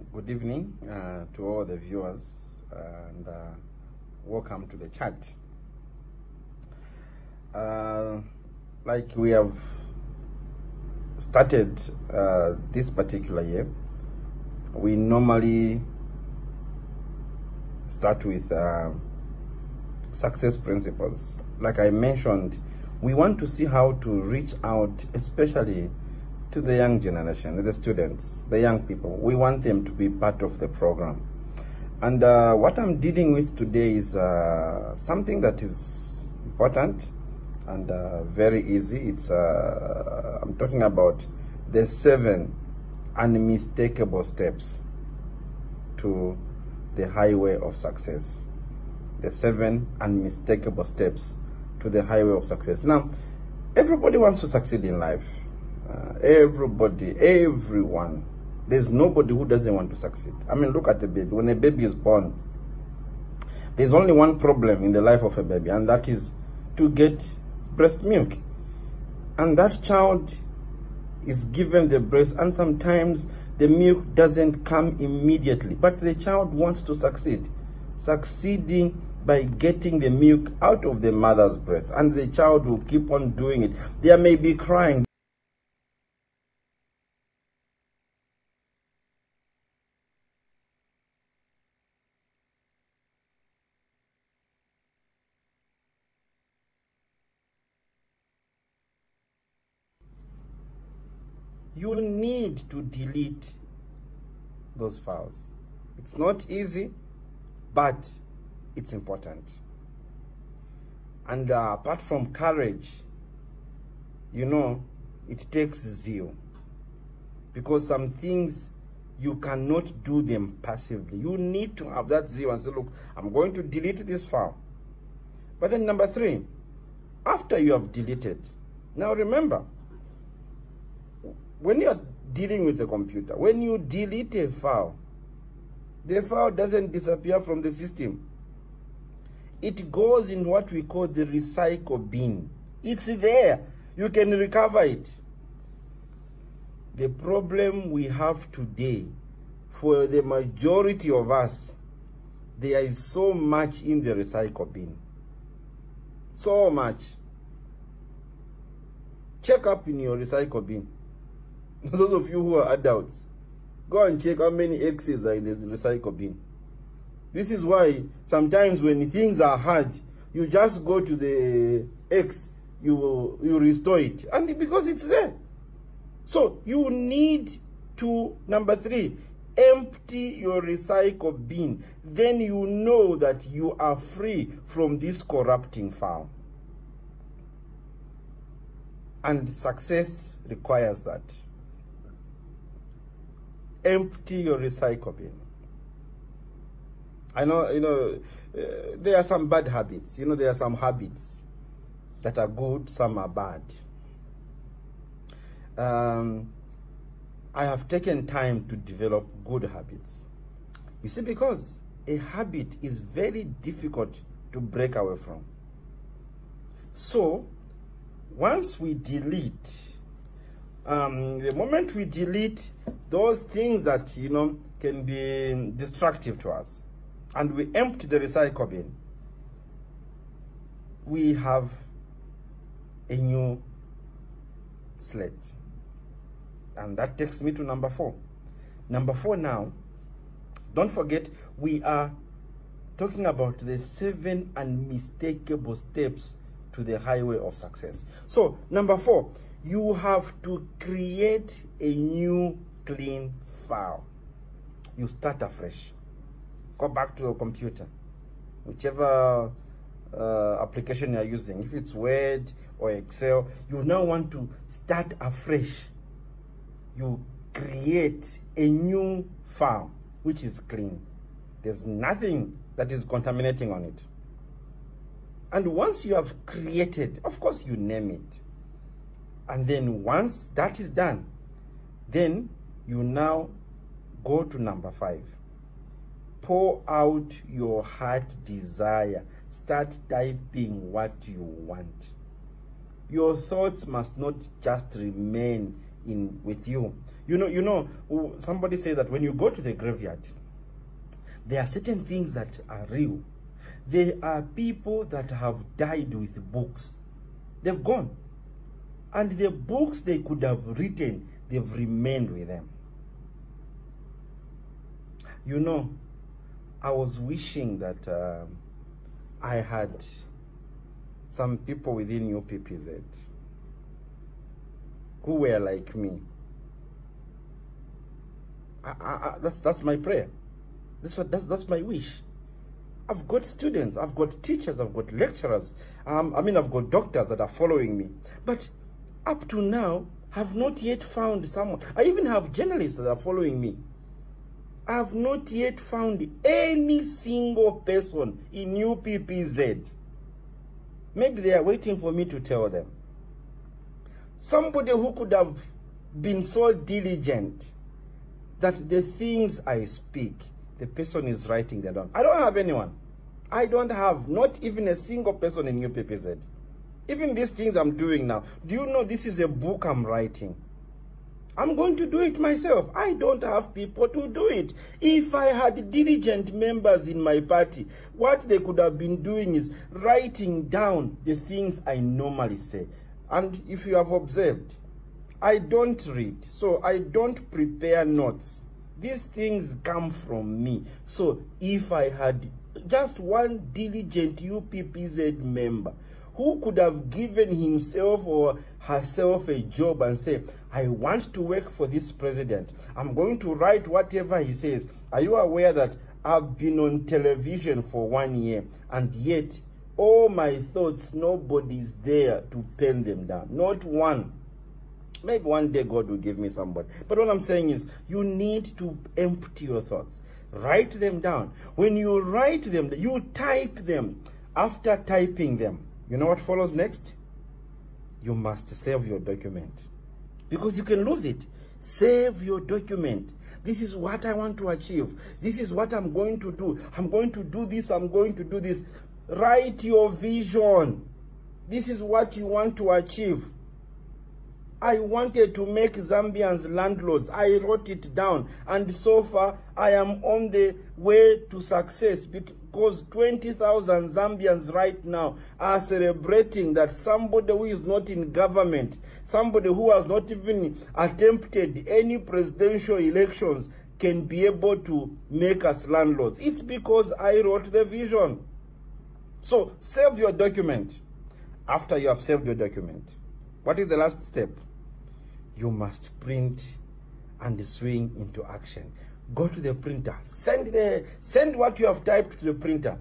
Good evening to all the viewers, and welcome to the chat. Like we have started this particular year, we normally start with success principles. Like I mentioned, we want to see how to reach out, especially to the young generation, the students, the young people. We want them to be part of the program. And what I'm dealing with today is something that is important and very easy. It's I'm talking about the 7 unmistakable steps to the highway of success. The 7 unmistakable steps to the highway of success. Now, everybody wants to succeed in life. Everybody, everyone. There's nobody who doesn't want to succeed. I mean, look at the baby. When a baby is born, there's only one problem in the life of a baby, and that is to get breast milk. And that child is given the breast, and sometimes the milk doesn't come immediately, but the child wants to succeed. Succeeding by getting the milk out of the mother's breast, and the child will keep on doing it. There may be crying. You need to delete those files. It's not easy, but it's important. And apart from courage, you know, it takes zeal. Because some things, you cannot do them passively. You need to have that zeal and say, look, I'm going to delete this file. But then number 3, after you have deleted, now remember, when you are dealing with the computer, when you delete a file, the file doesn't disappear from the system. It goes in what we call the recycle bin. It's there. You can recover it. The problem we have today, for the majority of us, there is so much in the recycle bin. So much. Check up in your recycle bin. Those of you who are adults, go and check how many X's are in the recycle bin. This is why sometimes when things are hard, you just go to the X, you restore it, and because it's there. So you need to, number 3, empty your recycle bin. Then you know that you are free from this corrupting file. And success requires that. Empty your recycle bin. I know, there are some bad habits. You know, there are some habits that are good, some are bad. I have taken time to develop good habits. You see, because a habit is very difficult to break away from. So, once we delete, the moment we delete those things that, you know, can be destructive to us, and we empty the recycle bin, we have a new slate. And that takes me to number 4. Number 4 now, don't forget, we are talking about the 7 unmistakable steps to the highway of success. So, number 4, you have to create a new clean file. You start afresh. Go back to your computer, whichever application you are using. If it's Word or Excel, you now want to start afresh. You create a new file which is clean. There's nothing that is contaminating on it. And once you have created, of course you name it. And then once that is done, then you now go to number 5. Pour out your heart desire. Start typing what you want. Your thoughts must not just remain with you. Somebody said that when you go to the graveyard, there are certain things that are real. There are people that have died with books. They've gone. And the books they could have written, they've remained with them. I was wishing that I had some people within UPPZ who were like me. That's my prayer. That's my wish. I've got students, I've got teachers, I've got lecturers. I've got doctors that are following me. But up to now, I've not yet found someone. I even have journalists that are following me. I have not yet found any single person in UPPZ. Maybe they are waiting for me to tell them. Somebody who could have been so diligent that the things I speak, the person is writing them down. I don't have anyone. I don't have not even a single person in UPPZ. Even these things I'm doing now. Do you know this is a book I'm writing? I'm going to do it myself. I don't have people to do it. If I had diligent members in my party, what they could have been doing is writing down the things I normally say. And if you have observed, I don't read, so I don't prepare notes. These things come from me. So if I had just one diligent UPPZ member who could have given himself or herself a job and say, I want to work for this president, I'm going to write whatever he says. Are you aware that I've been on television for 1 year and yet all my thoughts, nobody's there to pen them down? Not one. Maybe one day God will give me somebody. But what I'm saying is, you need to empty your thoughts. Write them down. When you write them, you type them. After typing them, you know what follows next? You must save your document. Because you can lose it. Save your document. This is what I want to achieve. This is what I'm going to do. I'm going to do this. I'm going to do this. Write your vision. This is what you want to achieve. I wanted to make Zambians landlords. I wrote it down. And so far, I am on the way to success because 20,000 Zambians right now are celebrating that somebody who is not in government, somebody who has not even attempted any presidential elections can be able to make us landlords. It's because I wrote the vision. So, save your document. After you have saved your document, what is the last step? You must print and swing into action. Go to the printer. Send what you have typed to the printer.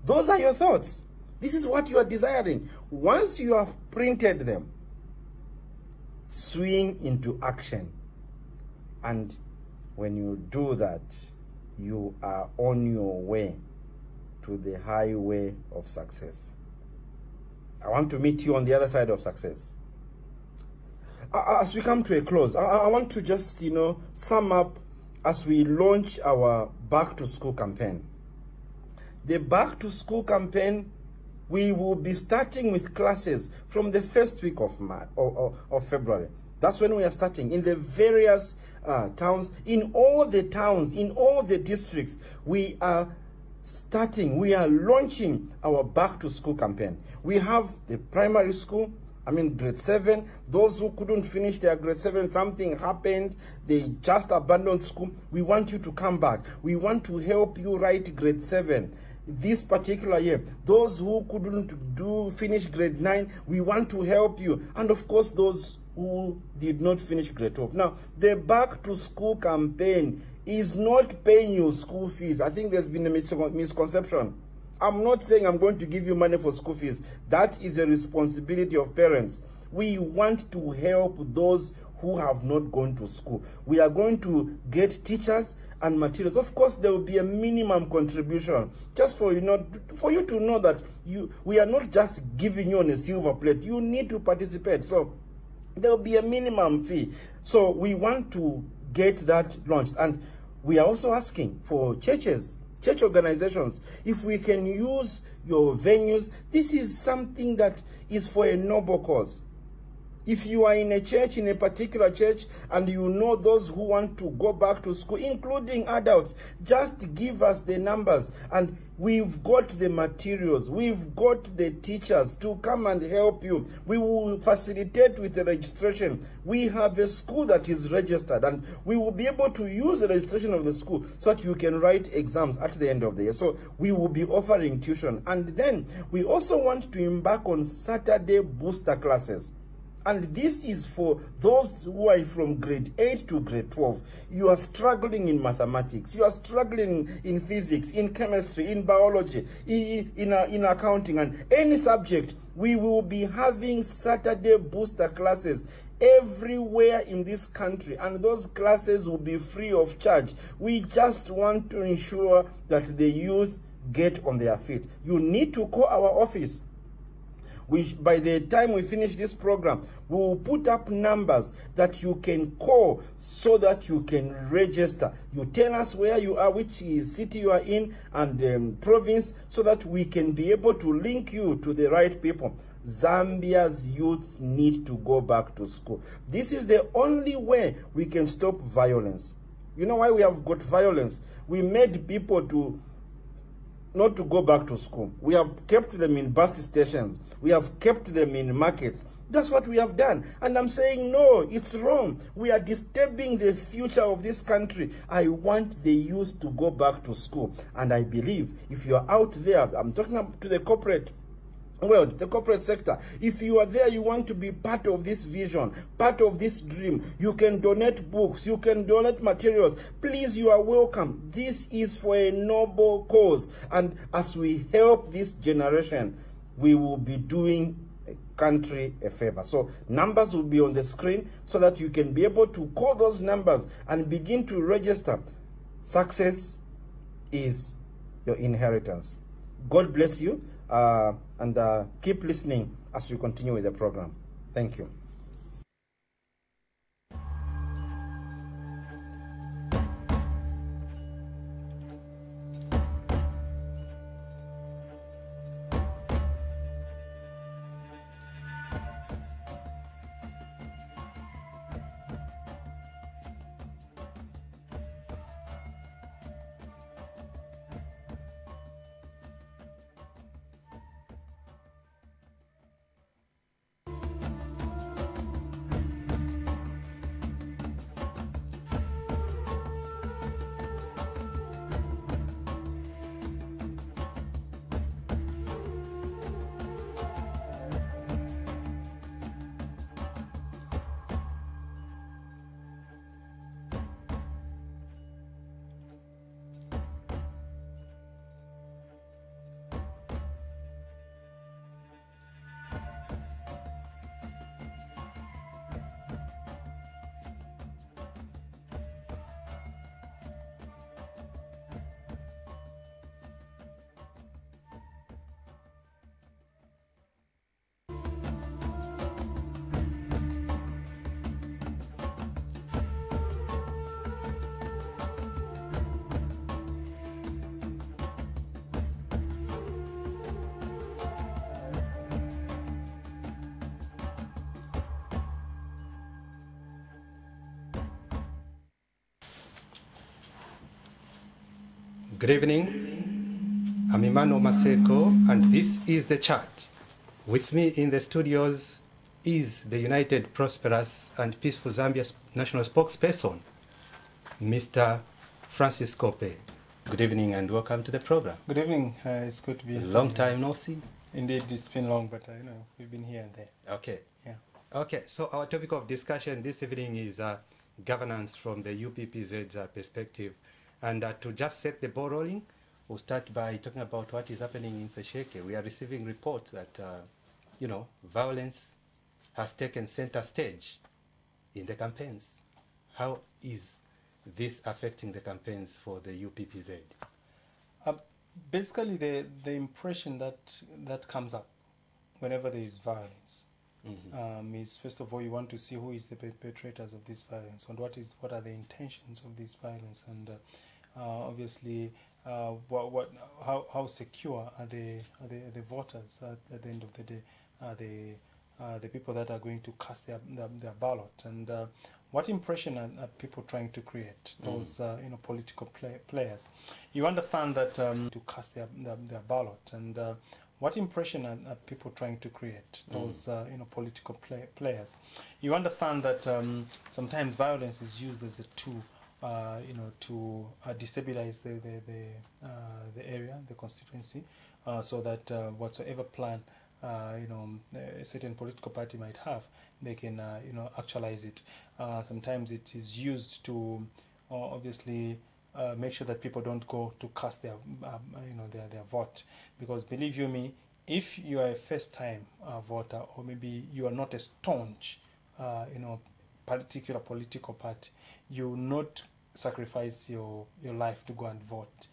Those are your thoughts. This is what you are desiring. Once you have printed them, swing into action. And when you do that, you are on your way to the highway of success. I want to meet you on the other side of success. As we come to a close, I want to just, sum up as we launch our Back to School campaign. The Back to School campaign, we will be starting with classes from the first week of February. That's when we are starting in the various towns, in all the towns, in all the districts. We are launching our Back to School campaign. We have the primary school, grade 7, those who couldn't finish their grade 7, something happened, they just abandoned school. We want you to come back. We want to help you write grade 7 this particular year. Those who couldn't finish grade 9, we want to help you. And of course, those who did not finish grade 12. Now, the Back to School campaign is not paying you school fees. I think there's been a misconception. I'm not saying I'm going to give you money for school fees. That is a responsibility of parents. We want to help those who have not gone to school. We are going to get teachers and materials. Of course, there will be a minimum contribution, just for you to know that we are not just giving you on a silver plate. You need to participate. So there will be a minimum fee. So we want to get that launched. And we are also asking for church organizations, if we can use your venues. This is something that is for a noble cause. If you are in a church, in a particular church, and you know those who want to go back to school, including adults, just give us the numbers. And we've got the materials, we've got the teachers to come and help you. We will facilitate with the registration. We have a school that is registered, and we will be able to use the registration of the school so that you can write exams at the end of the year. So we will be offering tuition. And then we also want to embark on Saturday booster classes. And this is for those who are from grade 8 to grade 12. You are struggling in mathematics. You are struggling in physics, in chemistry, in biology, in accounting, and any subject. We will be having Saturday booster classes everywhere in this country, and those classes will be free of charge. We just want to ensure that the youth get on their feet. You need to call our office. By the time we finish this program, we will put up numbers that you can call so that you can register. You tell us where you are, which city you are in, and province, so that we can be able to link you to the right people. Zambia's youths need to go back to school. This is the only way we can stop violence. You know why we have got violence? We made people not to go back to school. We have kept them in bus stations. We have kept them in markets. That's what we have done. And I'm saying, no, it's wrong. We are disturbing the future of this country. I want the youth to go back to school. And I believe if you are out there, I'm talking to the corporate world, the corporate sector. If you are there, you want to be part of this vision, part of this dream, you can donate books, you can donate materials. Please, you are welcome. This is for a noble cause. And as we help this generation, we will be doing a country a favor. So numbers will be on the screen so that you can be able to call those numbers and begin to register. Success is your inheritance. God bless you. And keep listening as we continue with the program. Thank you. Good evening, I'm Emmanuel Maseko, and this is The Chat. With me in the studios is the United, Prosperous and Peaceful Zambia National Spokesperson, Mr. Francis Kope. Good evening and welcome to the program. Good evening, it's good to be here. Long time no see. Indeed, it's been long, but we've been here and there. Okay. Yeah. Okay, so our topic of discussion this evening is governance from the UPPZ's perspective. And to just set the ball rolling, we'll start by talking about what is happening in Sesheke. We are receiving reports that, violence has taken center stage in the campaigns. How is this affecting the campaigns for the UPPZ? Basically, the impression that comes up whenever there is violence is, first of all, you want to see who is the perpetrators of this violence and what are the intentions of this violence, and obviously how secure are the voters at the end of the day? Are they the people that are going to cast their ballot, and what impression are people trying to create, those political players. You understand that to cast their ballot, and what impression are people trying to create, those political players. You understand that sometimes violence is used as a tool to destabilize the area, the constituency, so that whatsoever plan a certain political party might have, they can actualize it. Sometimes it is used to obviously make sure that people don't go to cast their their vote, because believe you me, if you are a first-time voter, or maybe you are not a staunch particular political party, you will not sacrifice your life to go and vote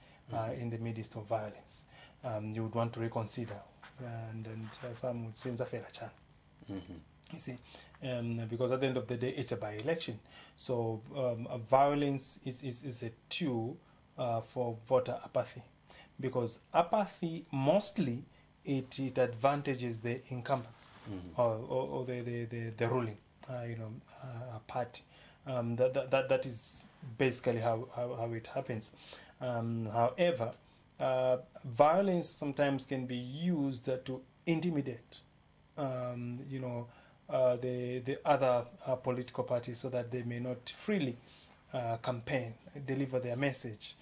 in the midst of violence. You would want to reconsider, and some would say Charles. You see, because at the end of the day, it's a by-election. So violence is a tool for voter apathy, because apathy mostly it advantages the incumbents or the ruling party. That is basically how it happens. However, violence sometimes can be used to intimidate the other political parties, so that they may not freely campaign, deliver their message,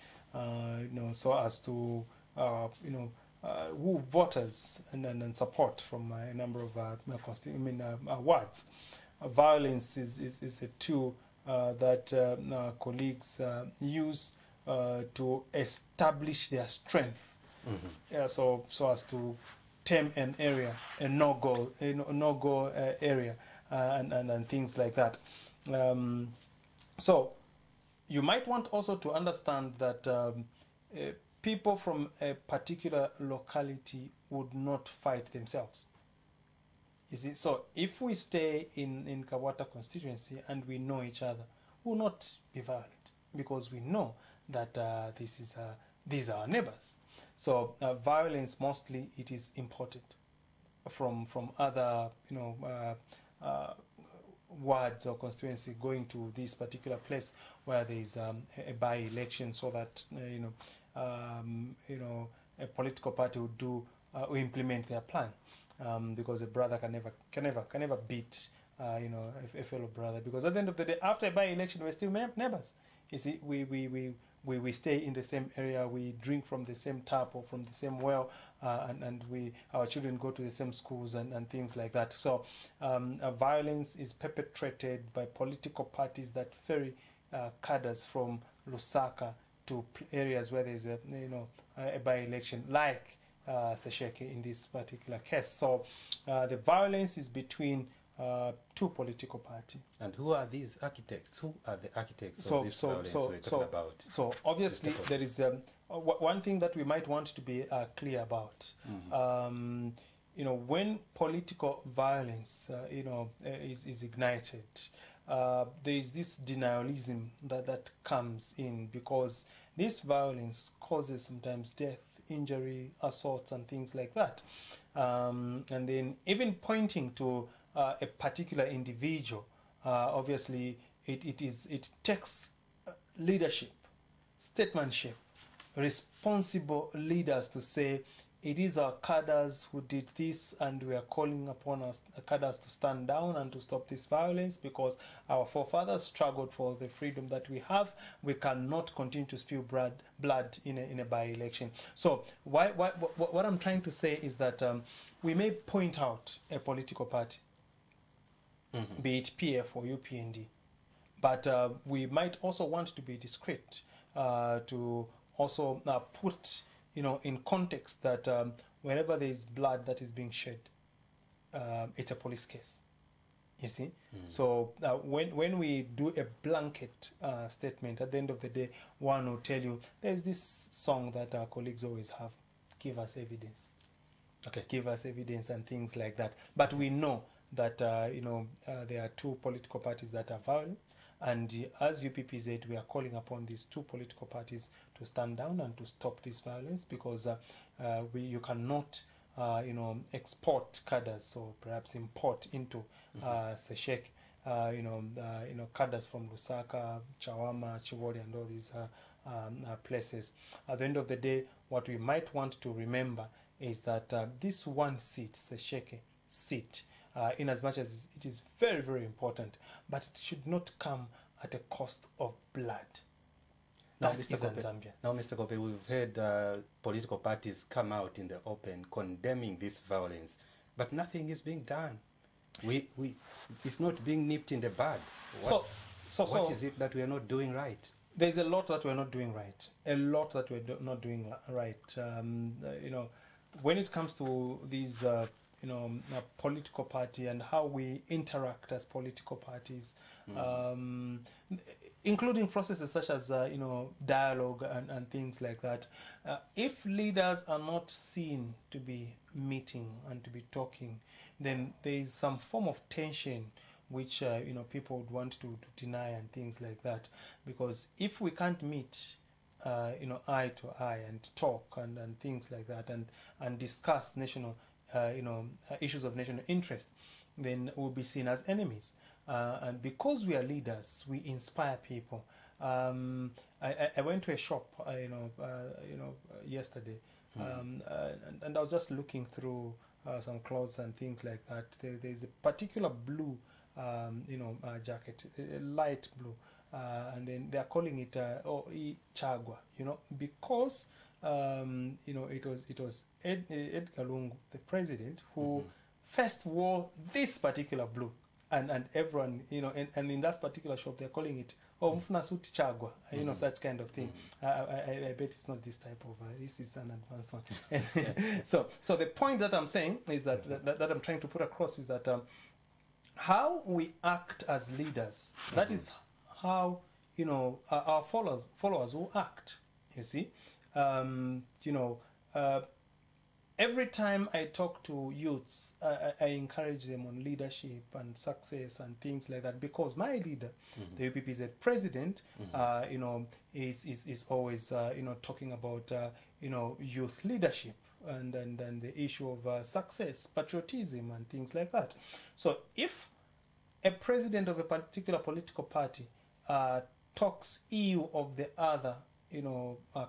so as to woo voters and support from a number of wards. Violence is a tool that colleagues use to establish their strength, so as to tame an area, a no-go area, and things like that. So you might want also to understand that people from a particular locality would not fight themselves. You see, so if we stay in Kawata constituency and we know each other, we will not be violent, because we know that these are our neighbors. So violence mostly it is imported from other wards or constituency, going to this particular place where there is a by-election, so that a political party will implement their plan, because a brother can never beat a fellow brother, because at the end of the day, after a by-election, we're still neighbors. You see, we stay in the same area, we drink from the same tap or from the same well, and our children go to the same schools and things like that. So violence is perpetrated by political parties that ferry cadres from Lusaka to areas where there's a by-election, like Sesheke in this particular case. So the violence is between two political parties. And who are these architects? Who are the architects of this violence we're talking about? So obviously there is one thing that we might want to be clear about. When political violence is ignited, there is this denialism that comes in, because this violence causes sometimes death, injury, assaults, and things like that. And then even pointing to a particular individual, obviously it takes leadership, statesmanship, responsible leaders to say, it is our cadres who did this, and we are calling upon our cadres to stand down and to stop this violence, because our forefathers struggled for the freedom that we have. We cannot continue to spill blood in a by-election. So what I'm trying to say is that we may point out a political party, be it PF or UPND, but we might also want to be discreet, to also put in context that whenever there is blood that is being shed, it's a police case. You see? So when we do a blanket statement, at the end of the day, one will tell you, there's this song that our colleagues always have, give us evidence. Okay. Give us evidence and things like that. But we know that there are two political parties that are violent, and as UPPZ, we are calling upon these two political parties to stand down and to stop this violence, because you cannot export cadres or perhaps import into Sesheke, cadres from Lusaka, Chawama, Chivoli, and all these places. At the end of the day, what we might want to remember is that this one seat, Sesheke seat, in as much as it is very, very important, but it should not come at a cost of blood. Now, Mr. Kobe, we've heard political parties come out in the open condemning this violence, but nothing is being done. It's not being nipped in the bud. What is it that we are not doing right? There's a lot that we're not doing right. A lot that we're not doing right. When it comes to these, political party and how we interact as political parties, including processes such as, dialogue and things like that. If leaders are not seen to be meeting and to be talking, then there is some form of tension which, people would want to deny and things like that. Because if we can't meet, eye to eye and talk and things like that and discuss national, issues of national interest, then we'll be seen as enemies. And because we are leaders, we inspire people. I went to a shop, yesterday, and I was just looking through some clothes and things like that. There's a particular blue, jacket, a light blue, and then they are calling it Chagwa, because it was Edgar Lungu, the president, who first wore this particular blue. And everyone, and in that particular shop, they're calling it, Mfuna Suti Chagwa, such kind of thing. I bet it's not this type of, this is an advanced one. So the point that I'm saying is that I'm trying to put across is that how we act as leaders, that is how, our followers will act, you see. Every time I talk to youths, I encourage them on leadership and success and things like that, because my leader, the UPPZ president, is always, talking about, youth leadership and the issue of success, patriotism and things like that. So if a president of a particular political party talks ill of the other,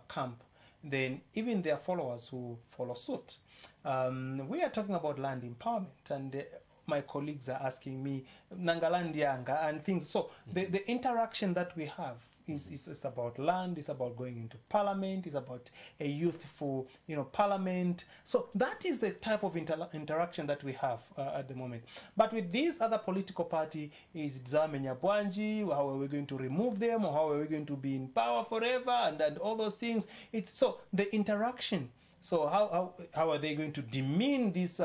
camp, then even their followers who follow suit. We are talking about land empowerment, and my colleagues are asking me Nangalandianga and things. So the interaction that we have is about land, it's about going into parliament, it's about a youthful, parliament. So that is the type of interaction that we have at the moment. But with these other political party, is Dzamenya Bwanji, how are we going to remove them, or how are we going to be in power forever, and all those things. So the interaction. So how are they going to demean this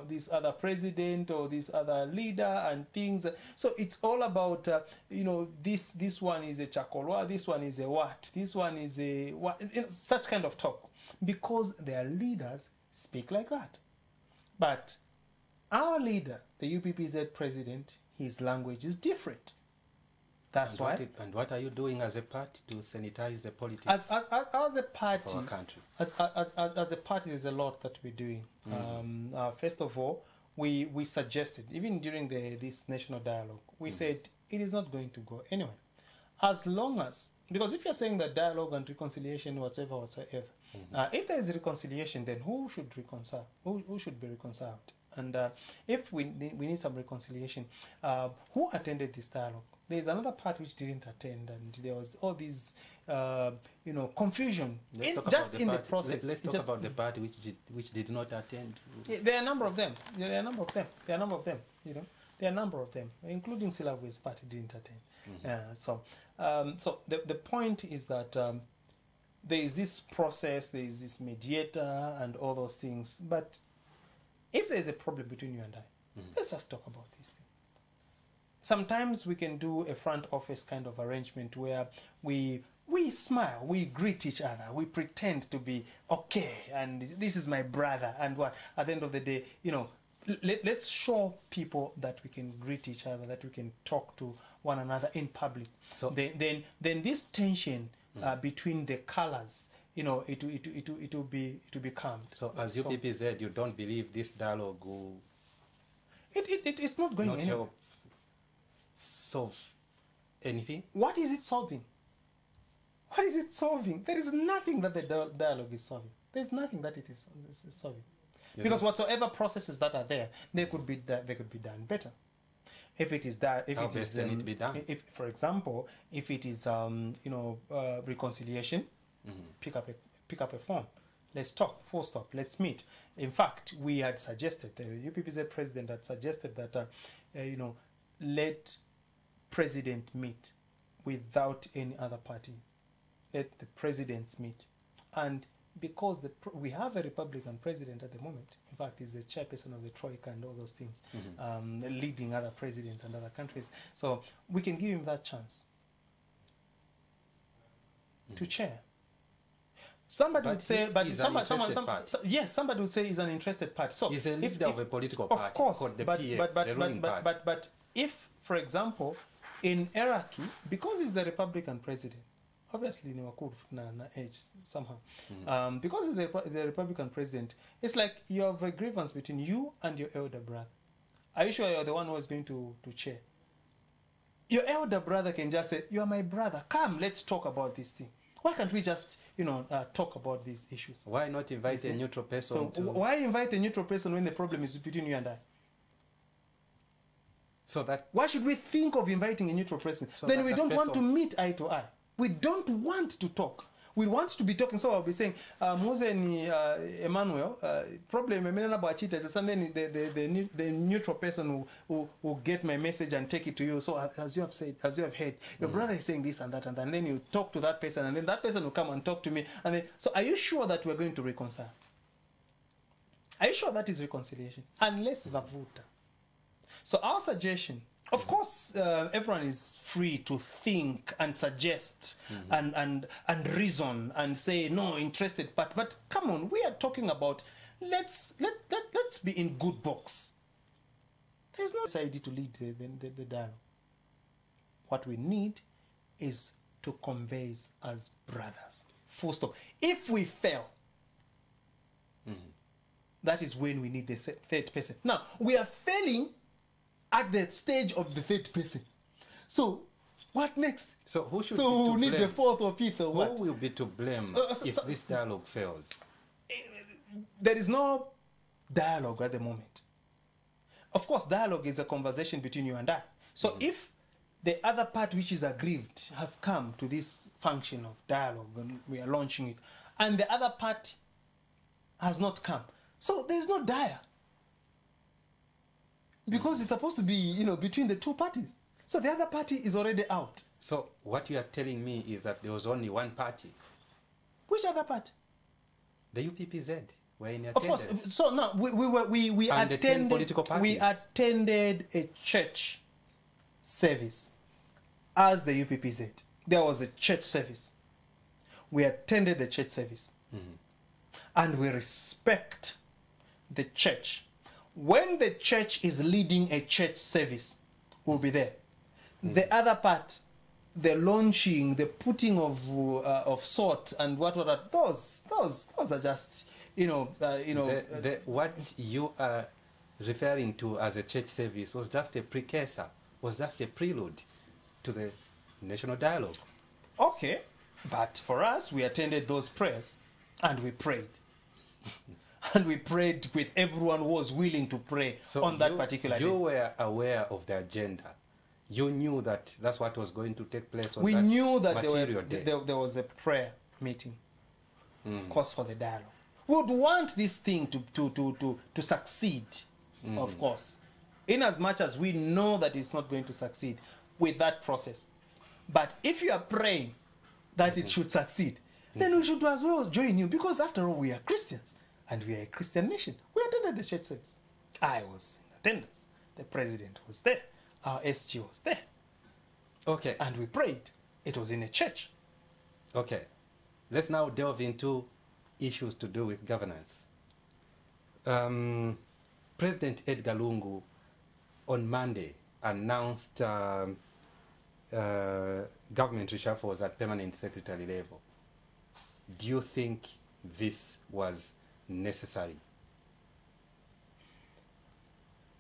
this other president or this other leader and things? So it's all about this one is a chakolwa, this one is a what, this one is a what, such kind of talk, because their leaders speak like that. But our leader, the UPPZ president, his language is different. That's why. And what are you doing as a party to sanitize the politics? As a party, for our country? As a party, there's a lot that we're doing. First of all, we suggested, even during this national dialogue, we said it is not going to go anywhere, as long as, because if you're saying that dialogue and reconciliation, whatever, if there is reconciliation, then who should reconcile? Who should be reconciled? And if we need some reconciliation, who attended this dialogue? There's another part which didn't attend, and there was all these, confusion just in the process. Let's talk about the party which did not attend. Yeah, there are a number of them. There are a number of them. There are a number of them, including Silavu's party didn't attend. So the point is that there is this process, there is this mediator, and all those things. But if there is a problem between you and I, let's just talk about these things. Sometimes we can do a front office kind of arrangement where we smile, we greet each other, we pretend to be okay, and this is my brother, and what at the end of the day, let's show people that we can greet each other, that we can talk to one another in public. So then this tension between the colors it will be calmed. So as UPPZ, you don't believe this dialogue will it's not going not anywhere. help solve anything? What is it solving? What is it solving? There is nothing that the dialogue is solving. There's nothing that it is solving. Because whatsoever processes that are there, they could be done better. If it is that, if How it best is, they need to be done? if, for example, if it is reconciliation, pick up a phone. Let's talk. Full stop. Let's meet. In fact, we had suggested, the UPPZ president had suggested that let president meet without any other parties. Let the presidents meet, and because we have a Republican president at the moment, in fact, he's the chairperson of the Troika and all those things, leading other presidents and other countries. So we can give him that chance to chair. Somebody would say, but yes, somebody would say he's an interested party. So he's a leader of a political party. Of course, called the but if, for example, in hierarchy, because he's the Republican president, obviously ni wakuru na age somehow. Because he's the Republican president, it's like you have a grievance between you and your elder brother. Are you sure you're the one who is going to chair? Your elder brother can just say, "You are my brother. Come, let's talk about this thing." Why can't we just, talk about these issues? Why not invite a neutral person? So why invite a neutral person when the problem is between you and I? So that why should we think of inviting a neutral person? So then we don't want to meet eye to eye. We don't want to talk. We want to be talking. So I'll be saying, Emmanuel, problem and then the neutral person will get my message and take it to you. So as you have said, as you have heard, your brother is saying this and that, and then you talk to that person, and then that person will come and talk to me. And then, so are you sure that we're going to reconcile? Are you sure that is reconciliation? Unless vavuta. So our suggestion, of course, everyone is free to think and suggest and reason and say no, interested. But come on, we are talking about let's be in good books. There's no idea to lead the dialogue. What we need is to converse as brothers. Full stop. If we fail, that is when we need the third person. Now we are failing at the stage of the third person. So, what next? So who should we need the fourth or fifth or what? Who will be to blame if this dialogue fails? There is no dialogue at the moment. Of course, dialogue is a conversation between you and I. So if the other part which is aggrieved has come to this function of dialogue and we are launching it, and the other part has not come, so there is no dialogue. Because it's supposed to be, between the two parties. So the other party is already out. So what you are telling me is that there was only one party. Which other party? The UPPZ were in attendance. Of course. So no, we attended a church service as the UPPZ. There was a church service. We attended the church service. And we respect the church. When the church is leading a church service, we'll be there. The other part, the launching, the putting of salt and what those are just what you are referring to as a church service was just a precursor, was just a prelude to the national dialogue. Okay, but for us, we attended those prayers and we prayed. And we prayed with everyone who was willing to pray on that particular day. You were aware of the agenda. You knew that that's what was going to take place on we that knew that there was a prayer meeting, of course, for the dialogue. We would want this thing to succeed, of course, in as much as we know that it's not going to succeed with that process. But if you are praying that it should succeed, then we should as well join you, because after all, we are Christians. And we are a Christian nation. We attended the church service. I was in attendance. The president was there. Our SG was there. Okay. And we prayed. It was in a church. Okay. Let's now delve into issues to do with governance. President Edgar Lungu on Monday announced government reshuffles at permanent secretary level. do you think this was necessary?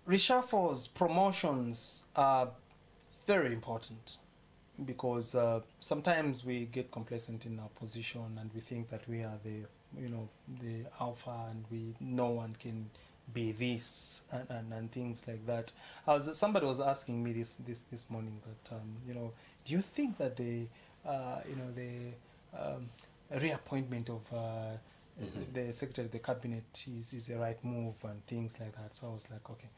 Reshuffles, promotions are very important, because sometimes we get complacent in our position and we think that we are the alpha, and no one can be this, and things like that. Somebody was asking me this morning that do you think that the reappointment of the Secretary of the Cabinet is the right move, and things like that? So I was like, okay.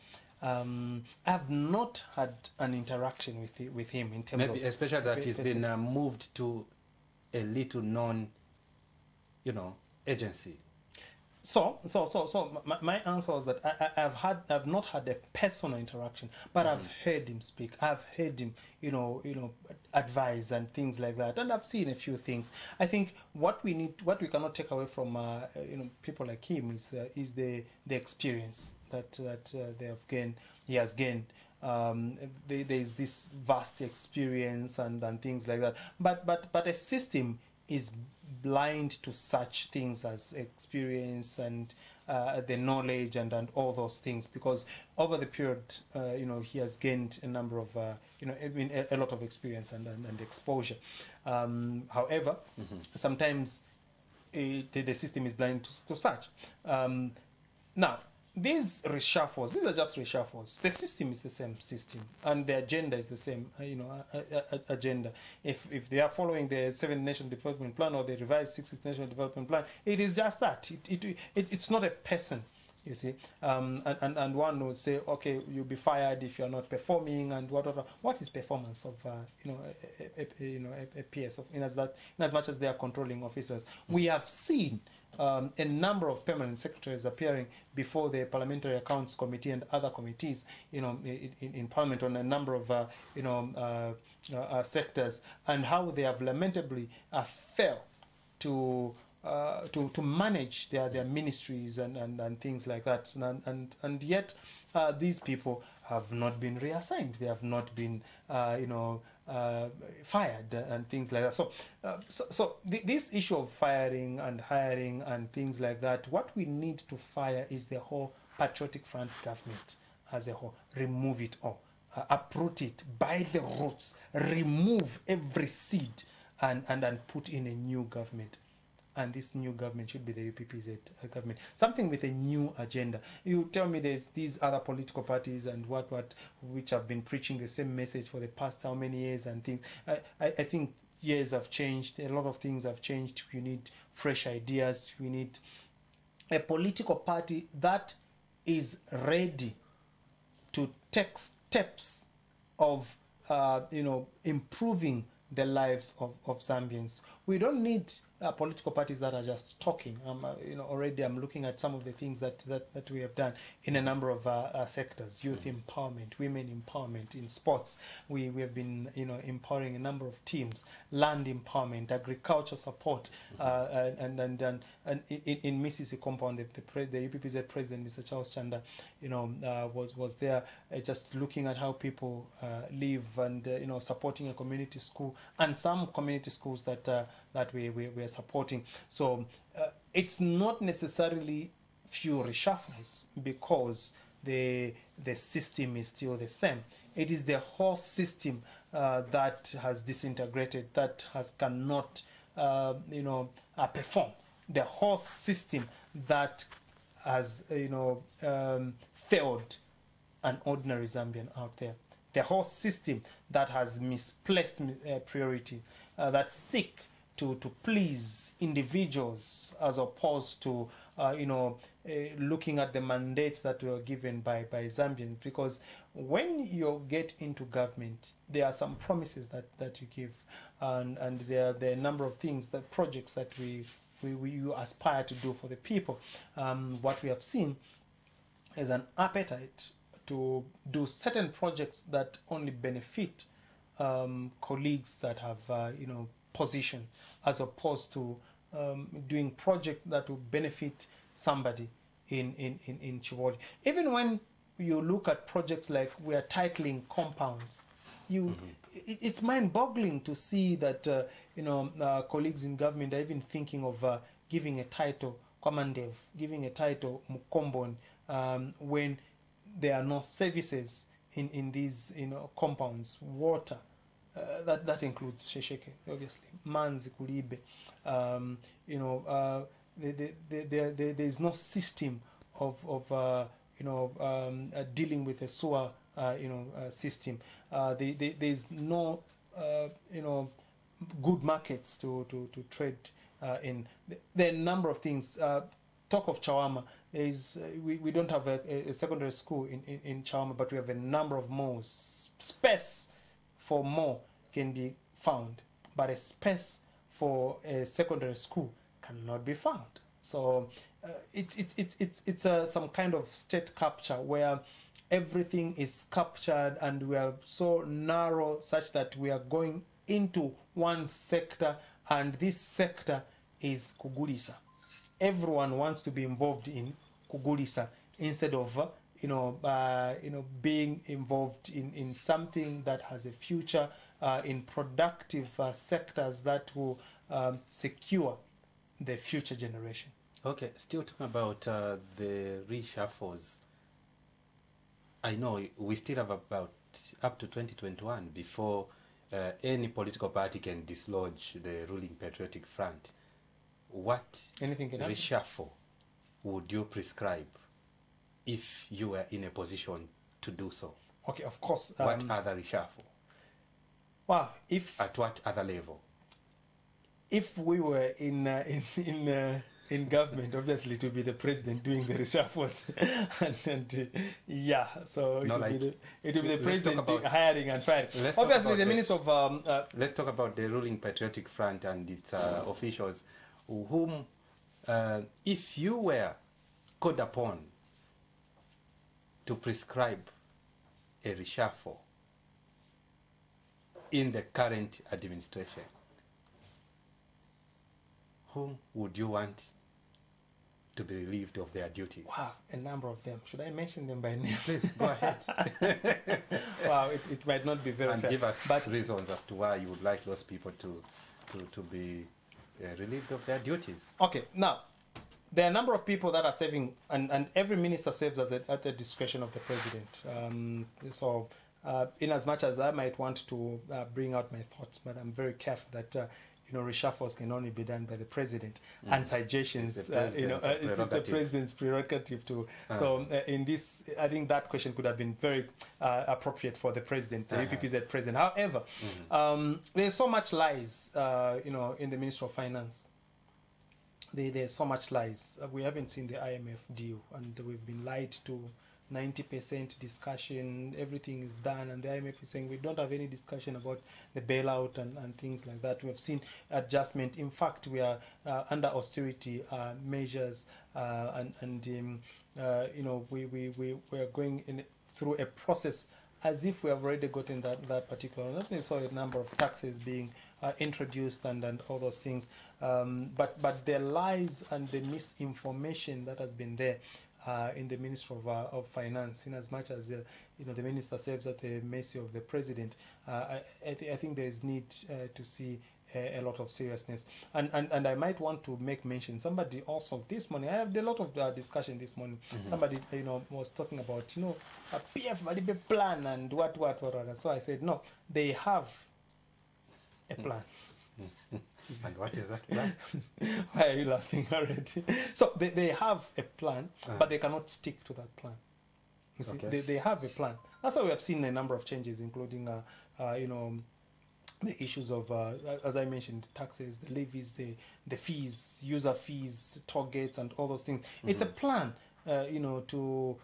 I have not had an interaction with him in terms maybe, especially that he's been moved to a little known, agency. So my answer was that I've not had a personal interaction, but I've heard him speak. I've heard him, advise and things like that, and I've seen a few things. I think what we cannot take away from people like him is the experience that they have gained. He has gained. There is this vast experience and things like that. But a system is blind to such things as experience and the knowledge and all those things, because over the period he has gained a number of a lot of experience and exposure. However, sometimes the system is blind to such. Now, these reshuffles, these are just reshuffles. The system is the same system, and the agenda is the same, agenda. If they are following the 7th National Development Plan or the revised 6th National Development Plan, it is just that. It's not a person, you see. And one would say, okay, you'll be fired if you're not performing, and whatever. What is performance of a PS? In as much as they are controlling officers, we have seen a number of permanent secretaries appearing before the Parliamentary Accounts Committee and other committees, in Parliament on a number of, sectors, and how they have lamentably failed to manage their ministries and things like that, and yet these people have not been reassigned. They have not been fired and things like that. So this issue of firing and hiring and things like that, what we need to fire is the whole Patriotic Front government as a whole. Remove it all, uproot it by the roots, remove every seed, and put in a new government. And this new government should be the UPPZ government, something with a new agenda. You tell me there's these other political parties and which have been preaching the same message for the past how many years and things. I think years have changed. A lot of things have changed. We need fresh ideas. We need a political party that is ready to take steps of improving the lives of Zambians. We don't need political parties that are just talking. Already I'm looking at some of the things that we have done in a number of sectors: youth empowerment, women empowerment, in sports. We have been empowering a number of teams, land empowerment, agriculture support, and in Mississippi compound, the UPPZ president, Mr. Charles Chanda, was there just looking at how people live and supporting a community school and some community schools that we are supporting. So it's not necessarily few reshuffles, because the system is still the same. It is the whole system that has disintegrated, that cannot perform. The whole system that has failed an ordinary Zambian out there. The whole system that has misplaced priority, that seek to please individuals as opposed to looking at the mandate that were given by Zambians. Because when you get into government, there are some promises that you give, and there are a number of things, that projects that we aspire to do for the people. What we have seen is an appetite to do certain projects that only benefit colleagues that have position, as opposed to doing projects that will benefit somebody in Chivoli. Even when you look at projects like we are titling compounds, It's mind-boggling to see that colleagues in government are even thinking of giving a title, Kwamandev, giving a title Mukombon, when there are no services in these compounds, water. That includes Shesheke, obviously, Manzi Kulibe. There is no system of dealing with a sewer system. There is no good markets to trade in. There are a number of things. Talk of Chawama. We don't have a secondary school in Chawama, but we have a number of malls. Space for more can be found, but a space for a secondary school cannot be found. So it's some kind of state capture where everything is captured, and we are so narrow such that we are going into one sector, and this sector is Kugulisa. Everyone wants to be involved in Kugulisa instead of being involved in something that has a future, in productive sectors that will secure the future generation. Okay, still talking about the reshuffles. I know we still have about up to 2021 before any political party can dislodge the ruling Patriotic Front. What reshuffle would you prescribe if you were in a position to do so? Okay, of course. What other reshuffle? Well, at what other level? If we were in government, obviously to be the president doing the reshuffles, so it will be the president hiring and firing. Obviously, the minister of let's talk about the ruling Patriotic Front and its officials, whom, if you were called upon to prescribe a reshuffle in the current administration, whom would you want to be relieved of their duties? Wow, a number of them. Should I mention them by name? Please, go ahead. Wow, it might not be very and fair. Give us reasons as to why you would like those people to be relieved of their duties. Okay, now, there are a number of people that are serving, and every minister serves at the discretion of the president. In as much as I might want to bring out my thoughts, but I'm very careful that reshuffles can only be done by the president, and suggestions, it's the president's prerogative to. So in this, I think that question could have been very appropriate for the president, the UPPZ president. However, there's so much lies, in the Ministry of Finance. There's so much lies. We haven't seen the IMF deal, and we've been lied to. 90% discussion, everything is done, and the IMF is saying we don't have any discussion about the bailout and things like that. We have seen adjustment. In fact, we are under austerity measures, we are going through a process as if we have already gotten that particular. We saw a number of taxes being introduced and all those things, but the lies and the misinformation that has been there. In the Ministry of Finance, in as much as the minister serves at the mercy of the president, I think there is need to see a lot of seriousness. And I might want to make mention. Somebody also this morning, I had a lot of discussion this morning. Somebody was talking about a PF plan and what. So I said no, they have a plan. And what is that plan? Why are you laughing already? So they have a plan, but they cannot stick to that plan. You see, they have a plan. That's why we have seen a number of changes, including the issues of, as I mentioned, the taxes, the levies, the fees, user fees, toll gates, and all those things. It's a plan, to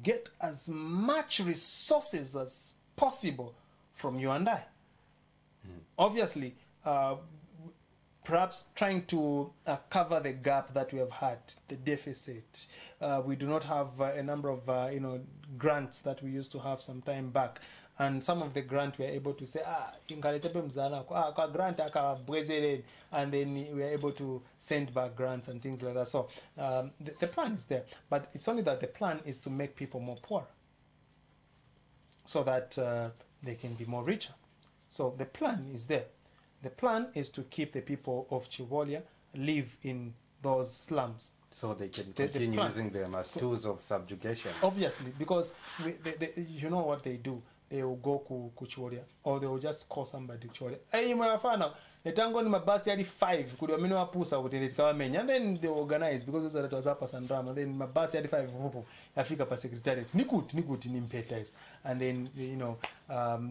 get as much resources as possible from you and I. Obviously, perhaps trying to cover the gap that we have had, the deficit. We do not have a number of grants that we used to have some time back, and some of the grant we are able to say grant and then we are able to send back grants and things like that. So the plan is there, but it's only that the plan is to make people more poor. so that they can be more richer. So the plan is there. The plan is to keep the people of Chivolia live in those slums. So they can continue using them as tools of subjugation. Obviously, because you know what they do. They will go to Chivolia, or they will just call somebody Chivolia. Hey, mwafana, netango ni mabasi hadi 5 kuli wamino wapusa utendetikawa menya, and then they organize because that was up and drama. Then mabasi hadi 5 yafika pa secretariat nikuti nimpetize, and then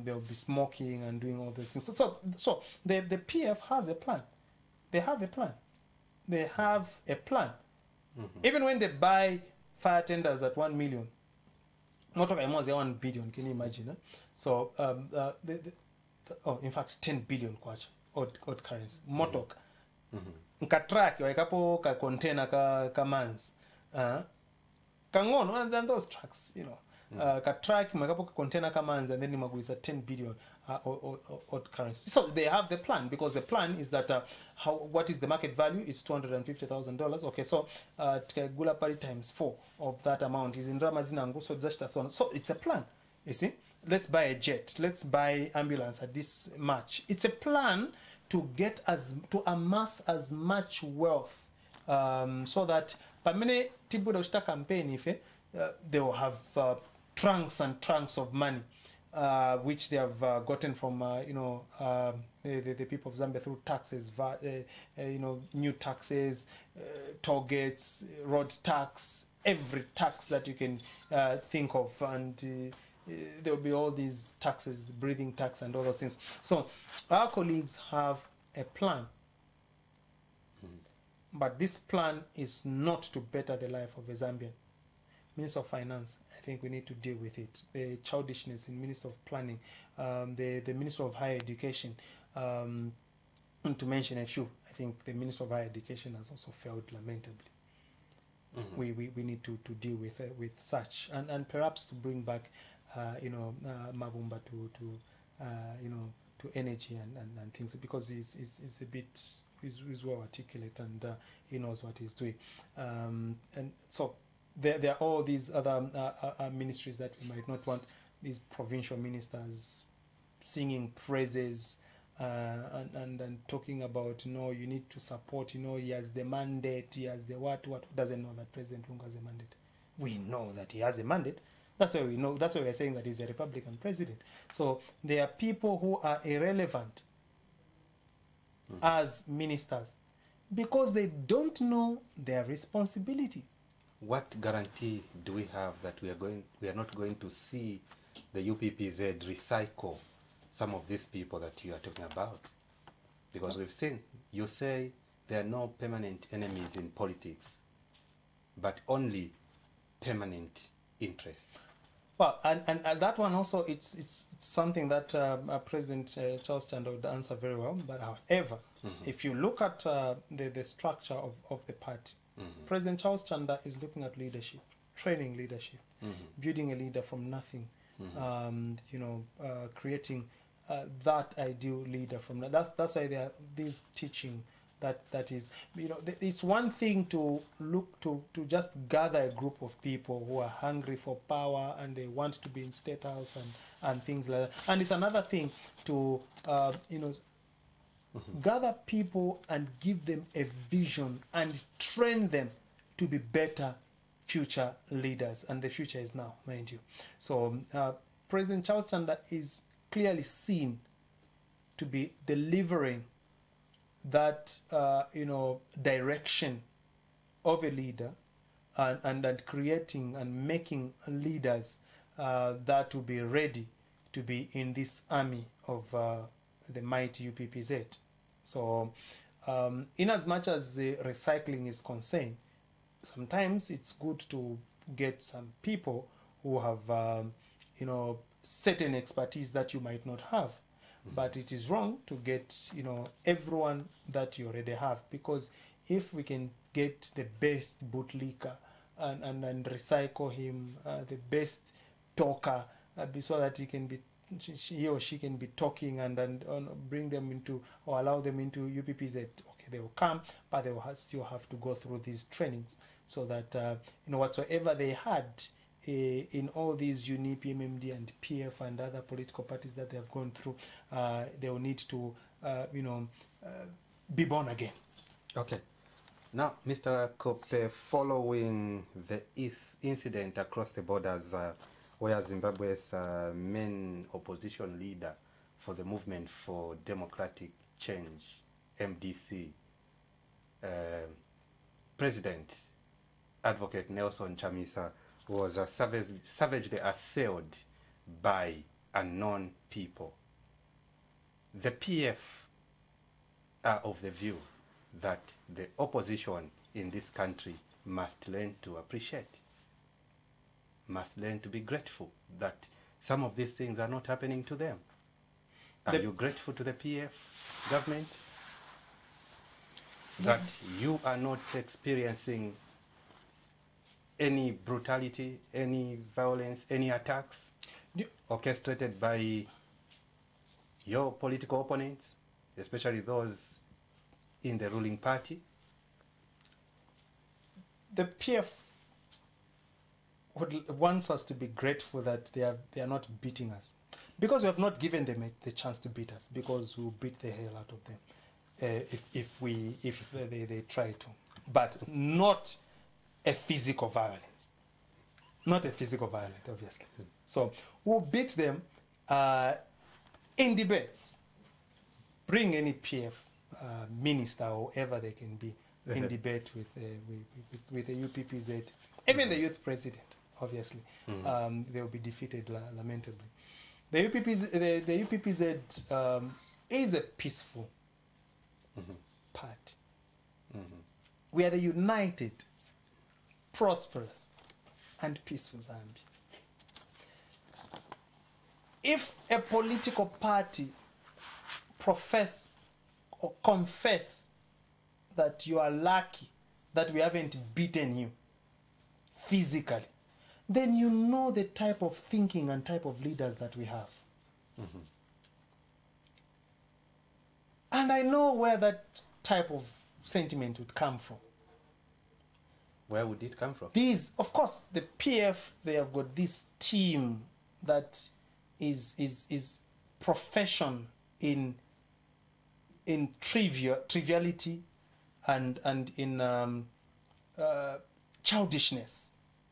they'll be smoking and doing all these things. So the PF has a plan. They have a plan. They have a plan. Even when they buy fire tenders at 1 million, not of almost 1 billion, can you imagine? So, in fact, 10 billion kwacha, odd currency. Motok. Nka track, kapo ka container ka mans. Kangon, and those trucks, ka track, makapo ka container ka mans, and then imaguisa 10 billion odd currency. So they have the plan, because the plan is that what is the market value? It's $250,000. Okay, so gula pari times 4 of that amount is in Ramazinango. So just as on. So it's a plan. You see, let's buy a jet. Let's buy ambulance at this much. It's a plan to get to amass as much wealth, so that pamene tibu da campaign if they will have trunks and trunks of money. Which they have gotten from the people of Zambia through taxes, new taxes, toll gates, road tax, every tax that you can think of, and there will be all these taxes, the breathing tax and all those things. So our colleagues have a plan, but this plan is not to better the life of a Zambian. Minister of Finance, I think we need to deal with it. The childishness in Minister of Planning, the Minister of Higher Education, to mention a few. I think the Minister of Higher Education has also failed lamentably. We need to deal with such, and perhaps to bring back Mabumba to energy and things, because he's a bit he's well articulate, and he knows what he's doing, and so. There are all these other ministries that we might not want, these provincial ministers singing praises and talking about, you need to support, he has the mandate, he has the what doesn't know that President Lungu has a mandate. We know that he has a mandate. That's why we know, that's why we're saying that he's a Republican president. So there are people who are irrelevant as ministers because they don't know their responsibilities. What guarantee do we have that we are not going to see the UPPZ recycle some of these people that you are talking about? Because we've seen, you say there are no permanent enemies in politics, but only permanent interests. Well, and that one also, it's something that President Charles Chanda would answer very well. But however, if you look at the structure of the party, President Charles Chanda is looking at leadership, training leadership, building a leader from nothing, creating that ideal leader from that. That's why there are these teaching that is, it's one thing to look to just gather a group of people who are hungry for power and they want to be in state house and things like that, and it's another thing to gather people and give them a vision and train them to be better future leaders. And the future is now, mind you. So President Charles Chanda is clearly seen to be delivering that direction of a leader and creating and making leaders that will be ready to be in this army of the mighty UPPZ. So, in as much as recycling is concerned, sometimes it's good to get some people who have, certain expertise that you might not have. But it is wrong to get, everyone that you already have, because if we can get the best bootlicker and recycle him, the best talker, so that he or she can be talking and bring them into, or allow them into UPPZ. Okay, they will come, but they will still have to go through these trainings so that whatsoever they had in all these UNIP, MMD, and PF and other political parties that they have gone through, they will need to, be born again. Okay. Now, Mr. Kope, following the incident across the borders where Zimbabwe's main opposition leader for the Movement for Democratic Change, MDC, President Advocate Nelson Chamisa, was savagely assailed by unknown people. The PF are of the view that the opposition in this country must learn to appreciate, must learn to be grateful that some of these things are not happening to them. Are you grateful to the PF government that you are not experiencing any brutality, any violence, any attacks orchestrated by your political opponents, especially those in the ruling party? The PF wants us to be grateful that they are not beating us, because we have not given them the chance to beat us, because we'll beat the hell out of them if they try to, but not a physical violence, not a physical violence, obviously. So we'll beat them in debates. Bring any PF minister or whoever they can be in debate with the UPPZ, even the youth president, obviously. They will be defeated lamentably. The UPPZ is a peaceful party. We are the united, prosperous, and peaceful Zambia. If a political party profess or confess that you are lucky that we haven't beaten you physically, then you know the type of thinking and type of leaders that we have. And I know where that type of sentiment would come from. Where would it come from? These, of course, the PF, they have got this team that is profession in triviality and in childishness.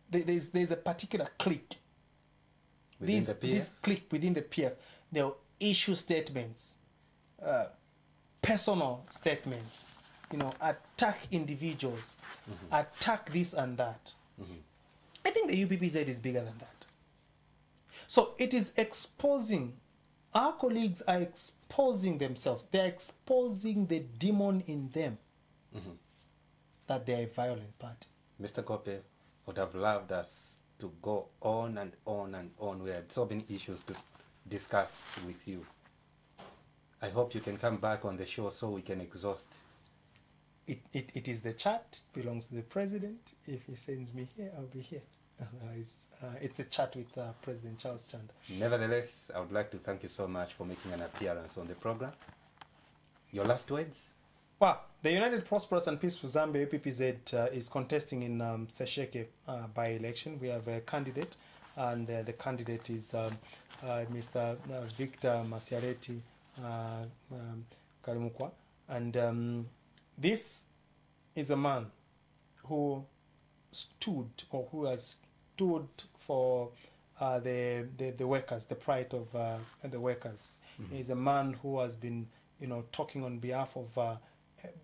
There's a particular clique. This clique within the PF, there are issue statements, personal statements, attack individuals, attack this and that. I think the UPPZ is bigger than that. So it is exposing, our colleagues are exposing themselves. They're exposing the demon in them, that they're a violent party. Mr. Kope would have loved us to go on and on and on. We had so many issues to discuss with you. I hope you can come back on the show so we can exhaust. It is the chat, belongs to the president. If he sends me here, I'll be here. It's a chat with President Charles Chanda. Nevertheless, I would like to thank you so much for making an appearance on the program. Your last words? Well, the United Prosperous and Peaceful Zambia UPPZ is contesting in Sesheke by-election. We have a candidate, and the candidate is Mr. Victor Masiareti Karimukwa. And this is a man who stood, or who has stood for the workers, the pride of the workers. He's a man who has been, talking on behalf of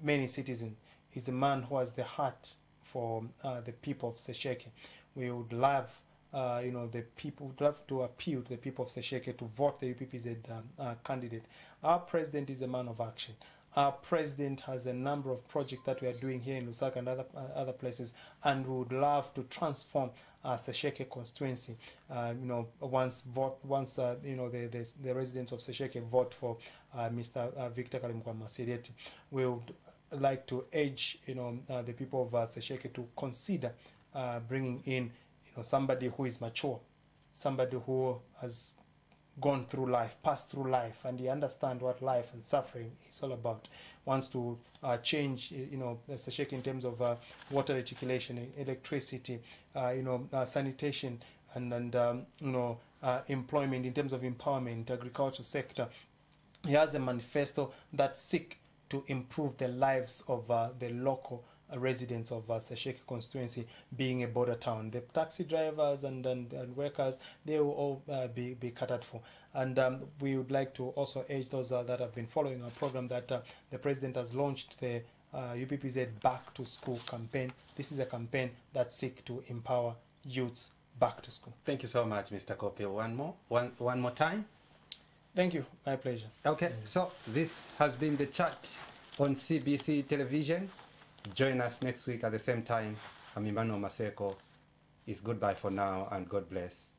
many citizens. He's a man who has the heart for the people of Sesheke. We would love, the people would love to appeal to the people of Sesheke to vote the UPPZ candidate. Our president is a man of action. Our president has a number of projects that we are doing here in Lusaka and other places, and we would love to transform Sesheke constituency. Once the residents of Sesheke vote for Mr. Victor Karimukwa Masireti, we would like to urge the people of Sesheke to consider bringing in somebody who is mature, somebody who has gone through life, passed through life, and he understands what life and suffering is all about. Wants to change, Sesheke in terms of water reticulation, electricity, sanitation, employment, in terms of empowerment, agriculture sector. He has a manifesto that seek to improve the lives of the local residents of Sesheke constituency, being a border town. The taxi drivers and workers, they will all be catered for. And we would like to also urge those that have been following our program that the President has launched the UPPZ Back to School campaign. This is a campaign that seeks to empower youths back to school. Thank you so much, Mr. Kopi. One more time. Thank you. My pleasure. Okay, so this has been the chat on CBC Television. Join us next week at the same time. I'm Emmanuel Maseko. It's goodbye for now, and God bless.